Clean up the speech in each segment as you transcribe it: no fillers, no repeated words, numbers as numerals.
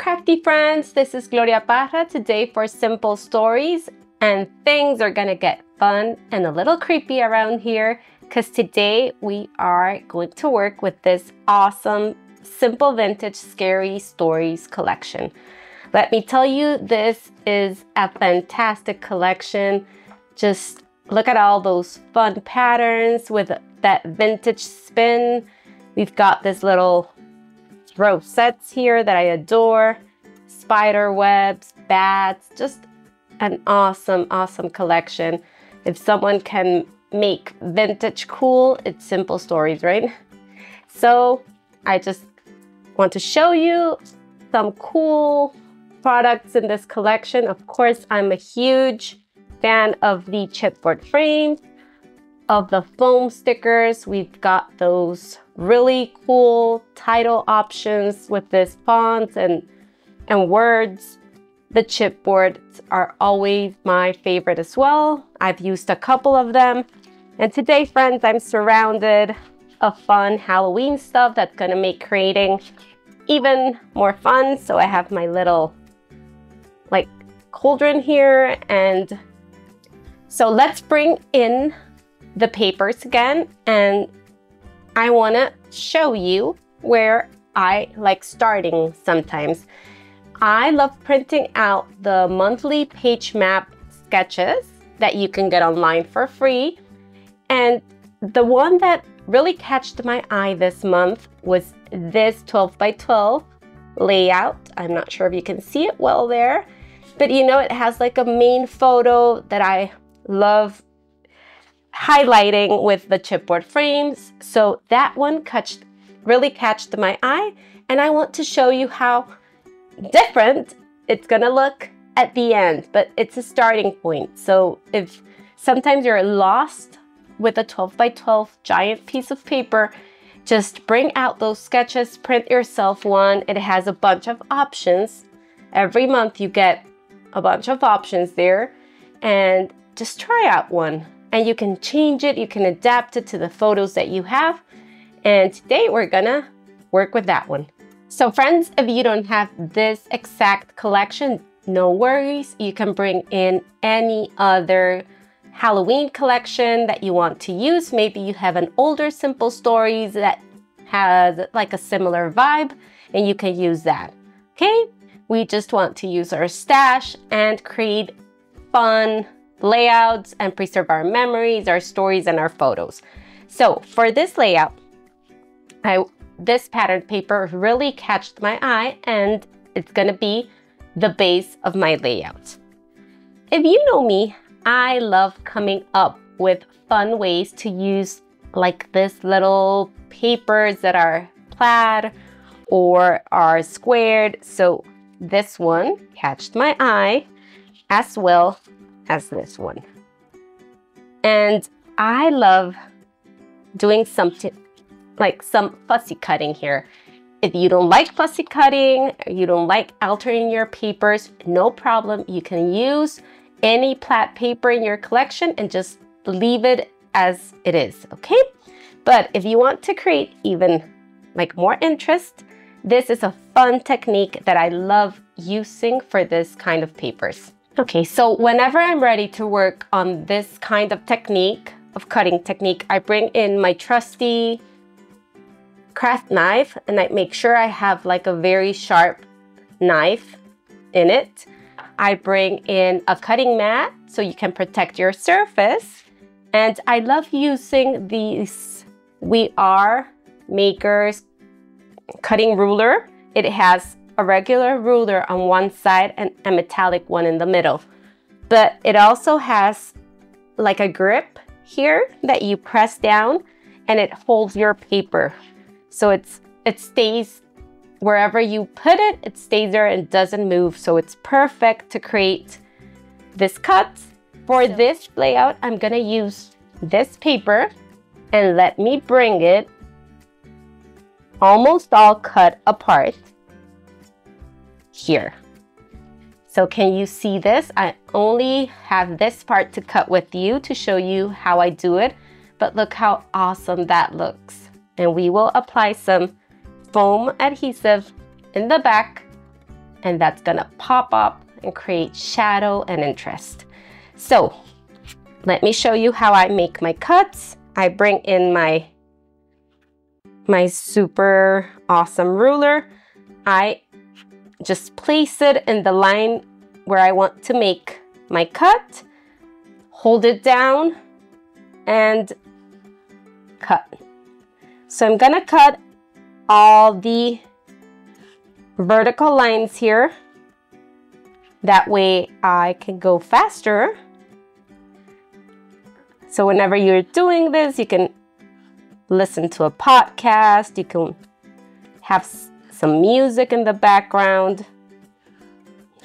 crafty friends, this is Gloria Parra today for simple stories, and things are gonna get fun and a little creepy around here because today we are going to work with this awesome simple vintage scary stories collection. Let me tell you, this is a fantastic collection. Just look at all those fun patterns with that vintage spin. We've got this little rosettes here that I adore, spider webs, bats, just an awesome collection. If someone can make vintage cool, it's simple stories, right? So I just want to show you some cool products in this collection. Of course, I'm a huge fan of the chipboard frames, of the foam stickers. We've got those really cool title options with this fonts and words. The chipboards are always my favorite as well. I've used a couple of them. And today, friends, I'm surrounded of fun Halloween stuff that's gonna make creating even more fun. So I have my little cauldron here, and so let's bring in the papers again, and I want to show you where I like starting sometimes. I love printing out the monthly page map sketches that you can get online for free, and the one that really catched my eye this month was this 12 by 12 layout. I'm not sure if you can see it well there, but you know, it has like a main photo that I love highlighting with the chipboard frames. So that one really catched my eye, and I want to show you how different it's gonna look at the end, but it's a starting point. So if sometimes you're lost with a 12 by 12 giant piece of paper, just bring out those sketches, print yourself one. It has a bunch of options. Every month you get a bunch of options there, and just try out one. And you can change it, you can adapt it to the photos that you have. And today we're gonna work with that one. So friends, if you don't have this exact collection, no worries. You can bring in any other Halloween collection that you want to use. Maybe you have an older simple stories that has like a similar vibe, and you can use that, okay? We just want to use our stash and create fun layouts and preserve our memories, our stories, and our photos. So for this layout, this patterned paper really catched my eye, and it's gonna be the base of my layout. If you know me, I love coming up with fun ways to use like this little papers that are plaid or are squared. So this one catched my eye as well as this one. And I love doing something like some fussy cutting here. If you don't like fussy cutting, or you don't like altering your papers, no problem. You can use any plaid paper in your collection and just leave it as it is, okay? But if you want to create even like more interest, this is a fun technique that I love using for this kind of papers. Okay, so whenever I'm ready to work on this kind of technique, cutting technique, I bring in my trusty craft knife, and I make sure I have like a very sharp knife in it. I bring in a cutting mat so you can protect your surface. And I love using these We Are Makers cutting ruler. It has a regular ruler on one side and a metallic one in the middle. But it also has like a grip here that you press down, and it holds your paper. So it stays wherever you put it, it stays there and doesn't move. So it's perfect to create this cut. For this layout, I'm gonna use this paper, and let me bring it almost all cut apart here. So can you see this? I only have this part to cut with you to show you how I do it, but look how awesome that looks. And we will apply some foam adhesive in the back and that's gonna pop up and create shadow and interest. So let me show you how I make my cuts. I bring in my super awesome ruler. I just place it in the line where I want to make my cut, hold it down, and cut. So I'm gonna cut all the vertical lines here. That way I can go faster. So whenever you're doing this, you can listen to a podcast, you can have some music in the background,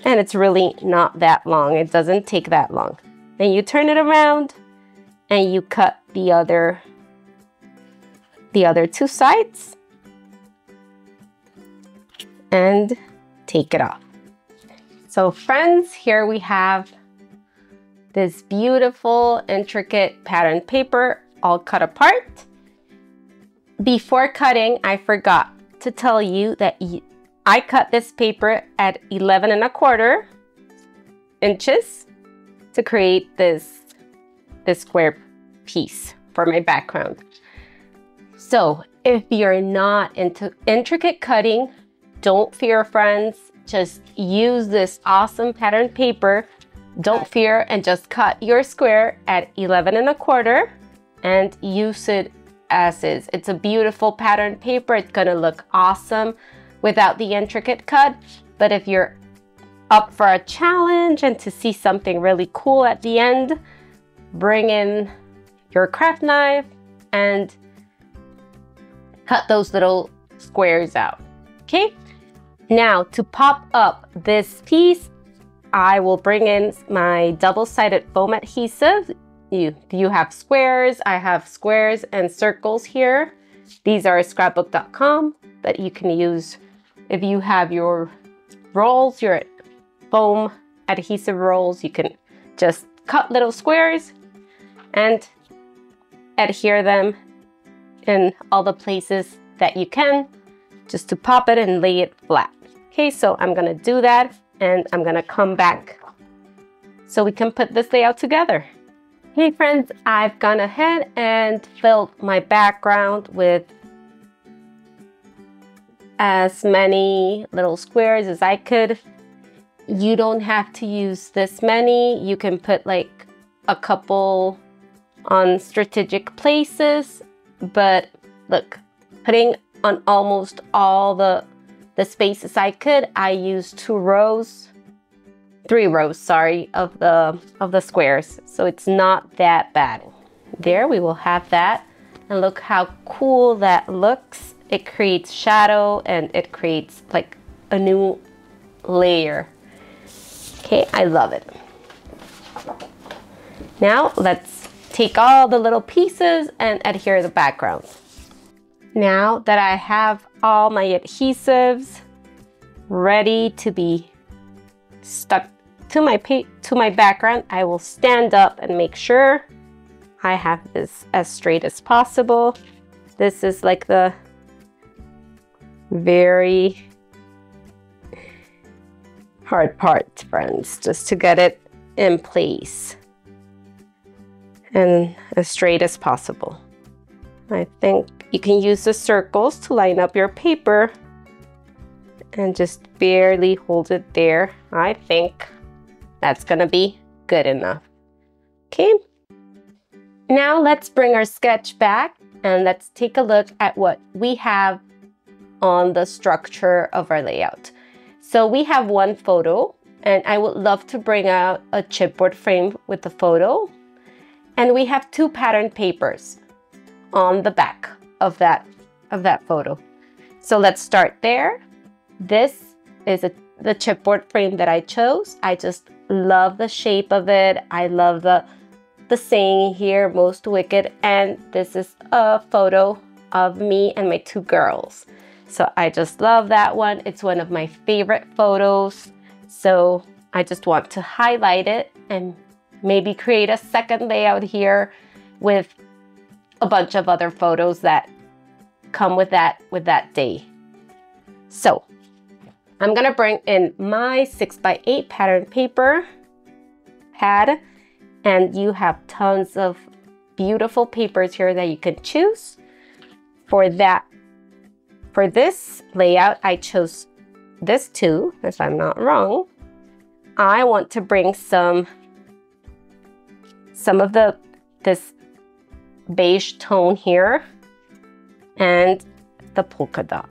and it's really not that long. It doesn't take that long. Then you turn it around and you cut the other two sides and take it off. So friends, here we have this beautiful, intricate pattern paper all cut apart. Before cutting, I forgot to tell you that I cut this paper at 11¼ inches to create this square piece for my background. So if you're not into intricate cutting, don't fear, friends. Just use this awesome pattern paper. Don't fear, and just cut your square at 11¼ and use it as is. It's a beautiful pattern paper. It's gonna look awesome without the intricate cut. But if you're up for a challenge and to see something really cool at the end, bring in your craft knife and cut those little squares out. Okay, now to pop up this piece, I will bring in my double-sided foam adhesive. You have squares, I have squares and circles here. These are scrapbook.com, but you can use, if you have your rolls, your foam adhesive rolls, you can just cut little squares and adhere them in all the places that you can, just to pop it and lay it flat. Okay, so I'm gonna do that, and I'm gonna come back so we can put this layout together. Hey friends, I've gone ahead and filled my background with as many little squares as I could. You don't have to use this many. You can put like a couple on strategic places, but look, putting on almost all the spaces I could, I used 3 rows, sorry, of the squares. So it's not that bad. There, we will have that. And look how cool that looks. It creates shadow and it creates like a new layer. Okay, I love it. Now let's take all the little pieces and adhere the background. Now that I have all my adhesives ready to be stuck to my background, I will stand up and make sure I have this as straight as possible. This is like the very hard part, friends, just to get it in place and as straight as possible. I think you can use the circles to line up your paper and just barely hold it there. I think that's gonna be good enough. Okay, now let's bring our sketch back and let's take a look at what we have on the structure of our layout. So we have one photo, and I would love to bring out a chipboard frame with the photo. And we have 2 pattern papers on the back of that photo. So let's start there. This is the chipboard frame that I chose. I just love the shape of it. I love the saying here, most wicked. And this is a photo of me and my 2 girls. So I just love that one. It's one of my favorite photos. So I just want to highlight it and maybe create a second layout here with a bunch of other photos that come with that day. So I'm gonna bring in my 6x8 pattern paper pad, and you have tons of beautiful papers here that you can choose. For this layout, I chose this two, if I'm not wrong. I want to bring some of this beige tone here and the polka dot.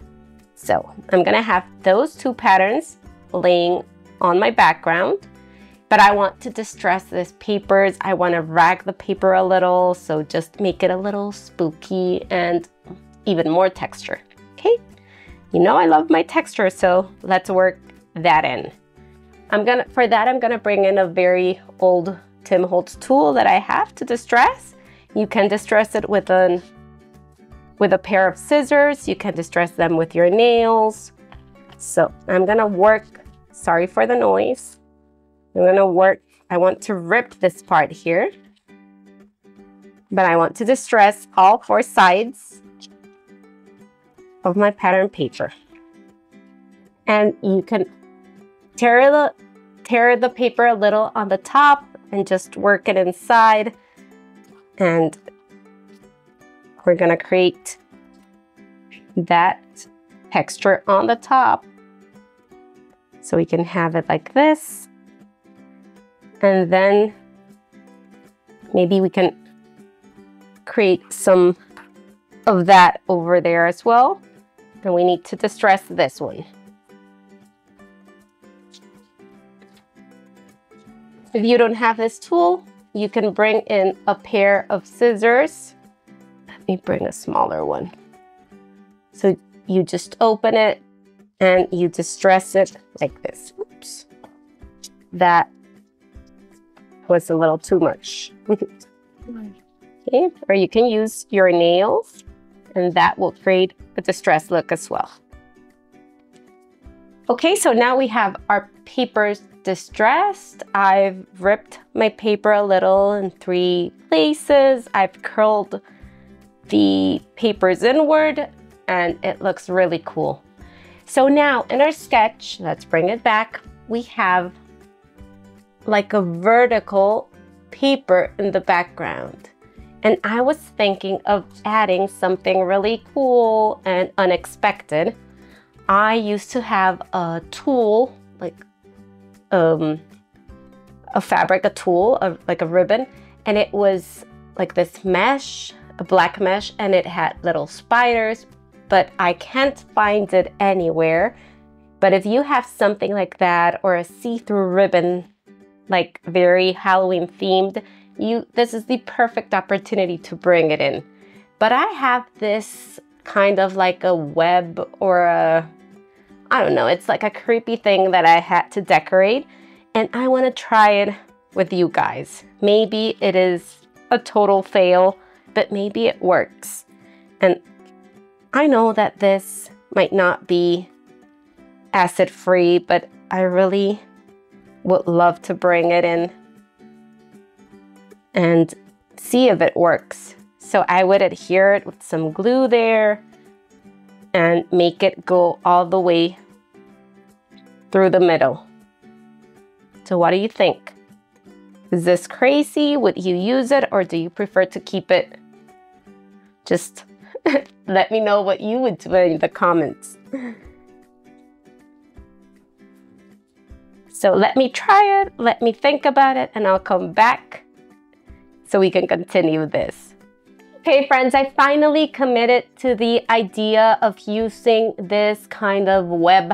So I'm gonna have those two patterns laying on my background, but I want to distress these papers. I want to rag the paper a little, so just make it a little spooky and even more texture. Okay, you know I love my texture, so let's work that in. For that I'm gonna bring in a very old Tim Holtz tool that I have to distress. You can distress it with a pair of scissors. You can distress them with your nails. So I'm gonna work, sorry for the noise. I want to rip this part here, but I want to distress all 4 sides of my pattern paper. And you can tear the paper a little on the top and just work it inside. And we're gonna create that texture on the top. So we can have it like this. And then maybe we can create some of that over there as well. And we need to distress this one. If you don't have this tool, you can bring in a pair of scissors. Let me bring a smaller one. So you just open it and you distress it like this. Oops. That was a little too much. Okay, or you can use your nails and that will create a distressed look as well. Okay, so now we have our papers distressed. I've ripped my paper a little in 3 places. I've curled the papers inward and it looks really cool. So now in our sketch, let's bring it back. We have like a vertical paper in the background. And I was thinking of adding something really cool and unexpected. I used to have a tool, like a tool, like a ribbon, and it was like this mesh, a black mesh, and it had little spiders, but I can't find it anywhere. But if you have something like that or a see-through ribbon, like very Halloween themed, this is the perfect opportunity to bring it in. But I have this kind of like a web or I don't know, it's like a creepy thing that I had to decorate, and I want to try it with you guys. Maybe it is a total fail, but maybe it works. And I know that this might not be acid-free, but I really would love to bring it in and see if it works. So I would adhere it with some glue there and make it go all the way through the middle. So what do you think? Is this crazy? Would you use it, or do you prefer to keep it? Just let me know what you would do in the comments. So let me try it, let me think about it, and I'll come back so we can continue this. Okay, friends, I finally committed to the idea of using this kind of web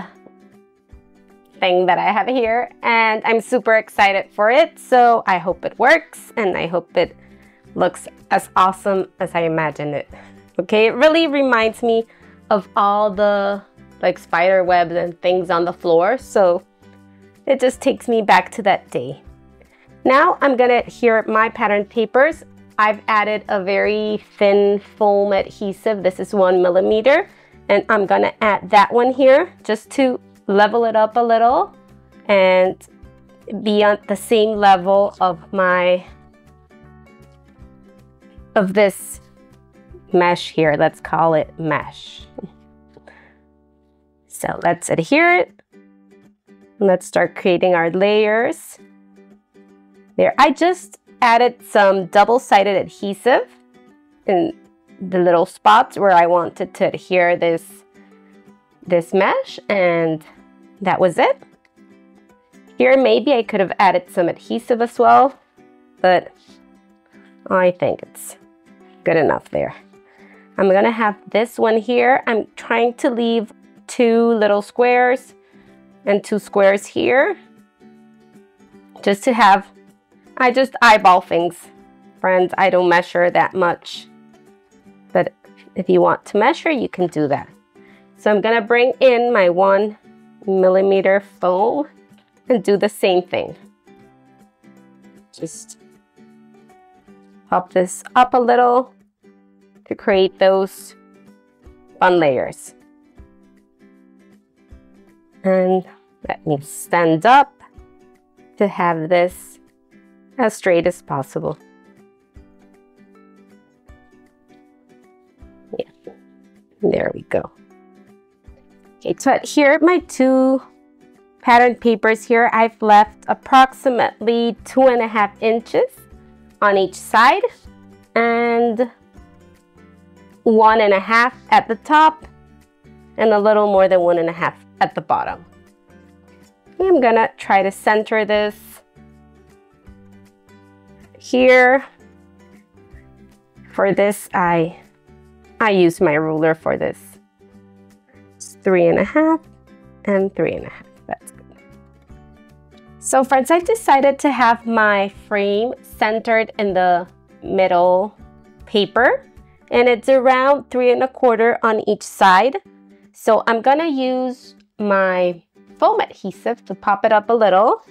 thing that I have here, and I'm super excited for it. So I hope it works, and I hope it looks as awesome as I imagined it. Okay, it really reminds me of all the like spider webs and things on the floor, so it just takes me back to that day. Now I'm gonna adhere my pattern papers. I've added a very thin foam adhesive. This is 1 millimeter, and I'm gonna add that one here just to level it up a little and be on the same level of this mesh here. Let's call it mesh. So let's adhere it Let's start creating our layers. There, I just added some double-sided adhesive in the little spots where I wanted to adhere this mesh, and that was it. Here, maybe I could have added some adhesive as well, but I think it's good enough there. I'm gonna have this one here. I'm trying to leave 2 little squares and 2 squares here, just to have, I just eyeball things, friends. I don't measure that much, but if you want to measure, you can do that. So I'm gonna bring in my 1mm foam and do the same thing. Just pop this up a little to create those fun layers. And let me stand up to have this as straight as possible. Yeah, there we go. Okay, so here are my 2 pattern papers here. I've left approximately 2.5 inches on each side and 1.5 at the top and a little more than 1.5 at the bottom. I'm gonna try to center this here. For this, I use my ruler for this. It's 3.5 and 3.5. That's good. So friends, I've decided to have my frame centered in the middle paper, and it's around 3.25 on each side. So I'm gonna use my foam adhesive to pop it up a little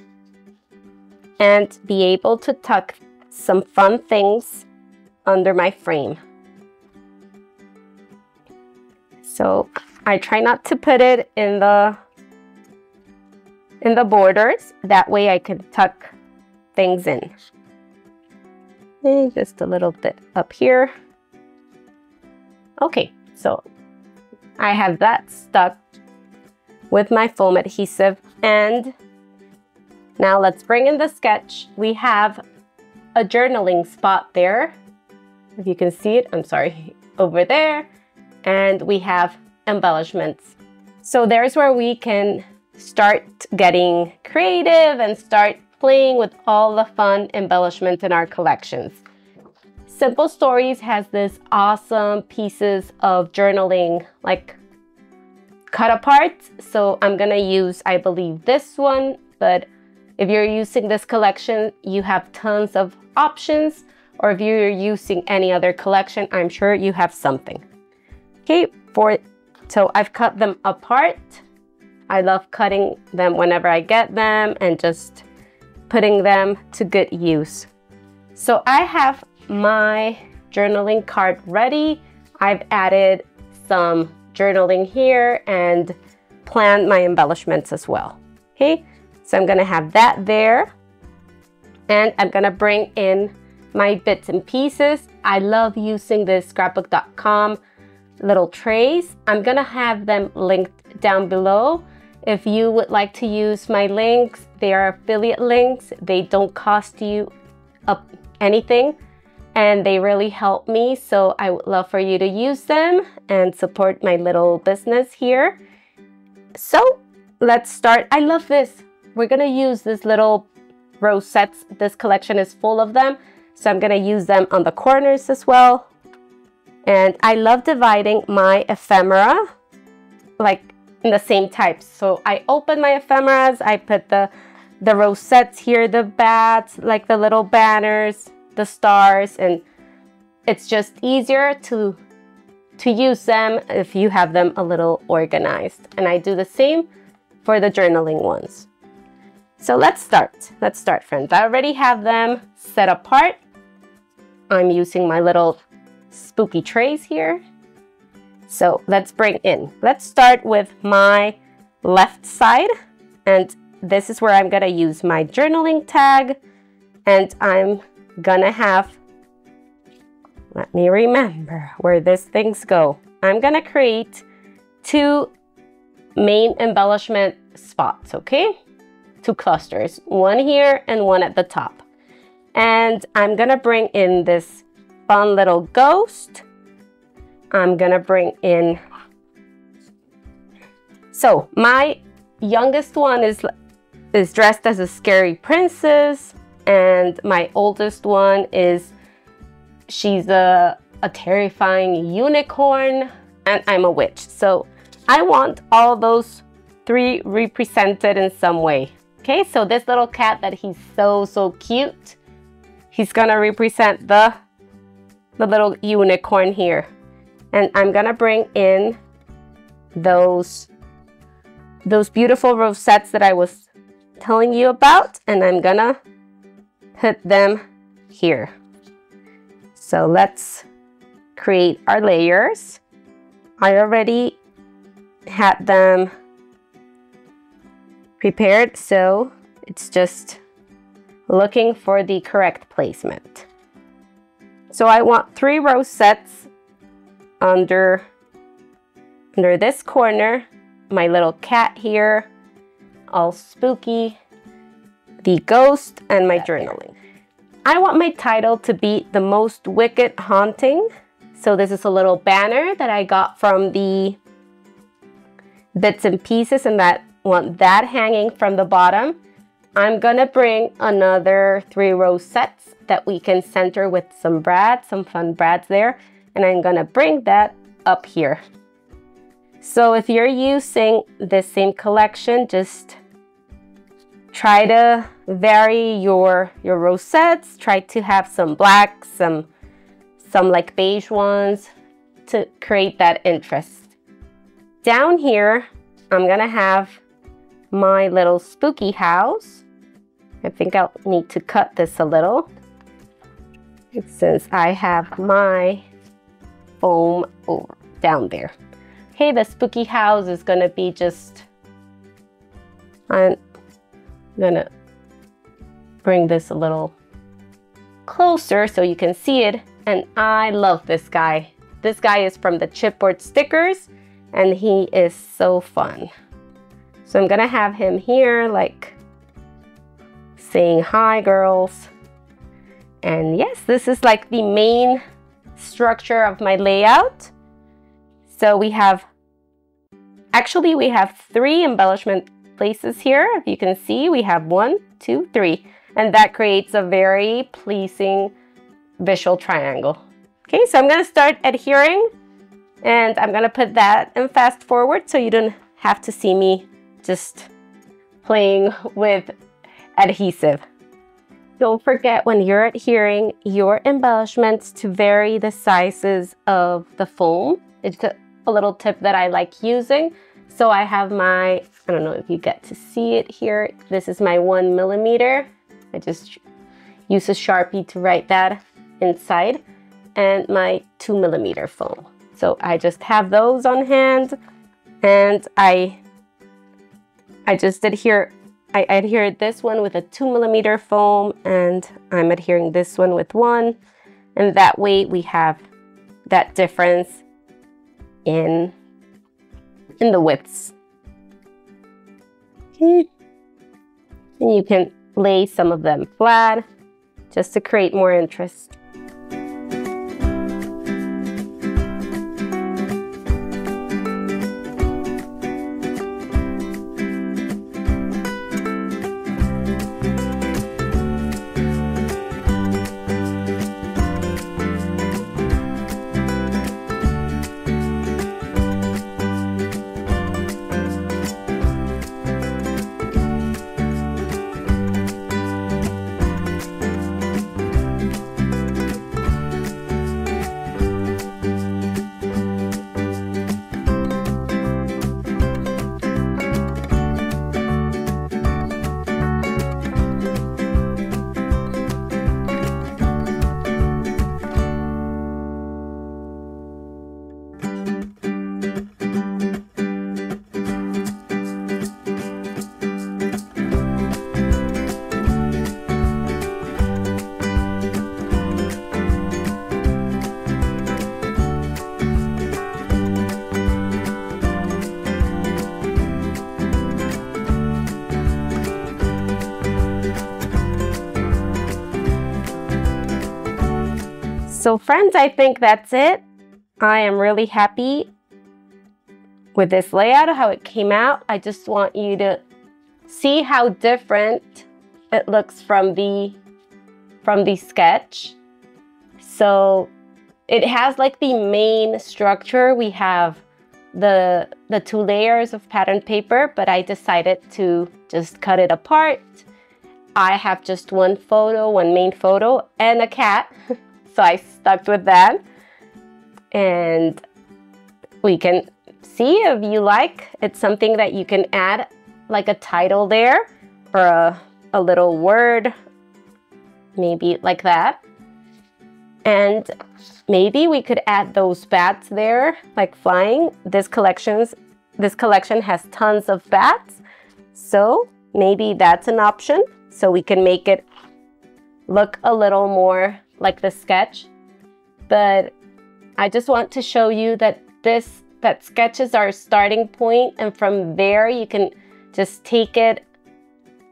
and be able to tuck some fun things under my frame. So I try not to put it in the borders. That way I can tuck things in. And just a little bit up here. Okay, so I have that stuck with my foam adhesive, and now let's bring in the sketch. We have a journaling spot there, if you can see it, I'm sorry, over there, and we have embellishments. So there's where we can start getting creative and start playing with all the fun embellishments in our collections. Simple Stories has this awesome pieces of journaling, like cut apart. So I'm gonna use, I believe, this one, but if you're using this collection, you have tons of options, or if you're using any other collection, I'm sure you have something. Okay, so I've cut them apart. I love cutting them whenever I get them and just putting them to good use. So I have my journaling card ready. I've added some journaling here and planned my embellishments as well. Okay, so I'm gonna have that there, and I'm gonna bring in my bits and pieces. I love using this scrapbook.com little trays. I'm gonna have them linked down below. If you would like to use my links, they are affiliate links. They don't cost you anything, and they really help me. So I would love for you to use them and support my little business here. So let's start. I love this. We're gonna use this little rosettes. This collection is full of them, so I'm gonna use them on the corners as well. And I love dividing my ephemera like in the same types. So I open my ephemeras, I put the rosettes here, the bats, like the little banners, the stars, and it's just easier to use them if you have them a little organized. And I do the same for the journaling ones. So let's start. Let's start, friends. I already have them set apart. I'm using my little spooky trays here. So let's bring in. Let's start with my left side, and this is where I'm gonna use my journaling tag, and I'm gonna have, let me remember where these things go. I'm gonna create 2 main embellishment spots, okay? two clusters, one here and one at the top. And I'm gonna bring in this fun little ghost. I'm gonna bring in, so my youngest one is dressed as a scary princess, and my oldest one she's a terrifying unicorn, and I'm a witch. So I want all those three represented in some way. Okay, so this little cat that he's so cute, he's gonna represent the little unicorn here. And I'm gonna bring in those beautiful rosettes that I was telling you about, and I'm gonna put them here. So let's create our layers. I already had them prepared, so it's just looking for the correct placement. So I want 3 rosettes under this corner, my little cat here, all spooky, the ghost, and my journaling. I want my title to be The Most Wicked Haunting. So this is a little banner that I got from the Bits and Pieces, and that want that hanging from the bottom. I'm gonna bring another 3 rosettes that we can center with some brads, some fun brads there, and I'm gonna bring that up here. So if you're using the same collection, just try to vary your rosettes. Try to have some black, some like beige ones to create that interest. Down here, I'm gonna have my little spooky house. I think I'll need to cut this a little, since I have my foam over down there. Okay, the spooky house is gonna be just, I'm gonna bring this a little closer so you can see it. And I love this guy. This guy is from the Chipboard stickers, and he is so fun. So I'm gonna have him here, like saying hi, girls. And yes, this is like the main structure of my layout. So we have 3 embellishment places here. If you can see, we have 1, 2, 3, and that creates a very pleasing visual triangle. Okay, so I'm gonna start adhering, and I'm gonna put that in fast forward so you don't have to see me just playing with adhesive. Don't forget, when you're adhering your embellishments, to vary the sizes of the foam. It's a little tip that I like using. So I have my, I don't know if you get to see it here. This is my 1 millimeter. I just use a Sharpie to write that inside, and my 2 millimeter foam. So I just have those on hand, and I just adhere. I adhered this one with a 2 millimeter foam, and I'm adhering this one with 1, and that way we have that difference in the widths. Okay. And you can lay some of them flat just to create more interest. So friends, I think that's it. I am really happy with this layout, how it came out. I just want you to see how different it looks from the sketch. So it has like the main structure. We have the 2 layers of pattern paper, but I decided to just cut it apart. I have just one photo, one main photo, and a cat. So I stuck with that. And we can see if you like. It's something that you can add like a title there or a little word, maybe like that. And maybe we could add those bats there, like flying. This collection has tons of bats. So maybe that's an option. So we can make it look a little more like the sketch. But I just want to show you that sketch is our starting point, and from there you can just take it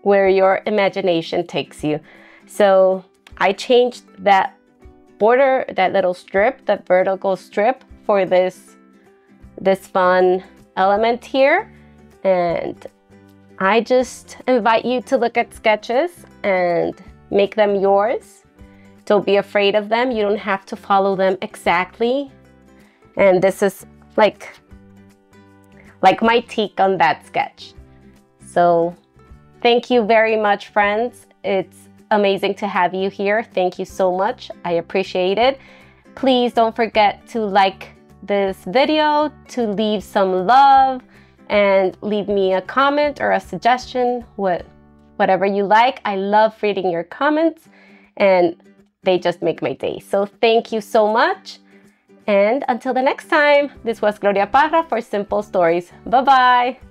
where your imagination takes you. So I changed that border, that little strip, that vertical strip for this fun element here. And I just invite you to look at sketches and make them yours. Don't be afraid of them. You don't have to follow them exactly. And this is like my take on that sketch. So thank you very much, friends. It's amazing to have you here. Thank you so much. I appreciate it. Please don't forget to like this video, to leave some love, and leave me a comment or a suggestion, whatever you like. I love reading your comments, and they just make my day. So thank you so much. And until the next time, this was Gloria Parra for Simple Stories. Bye-bye.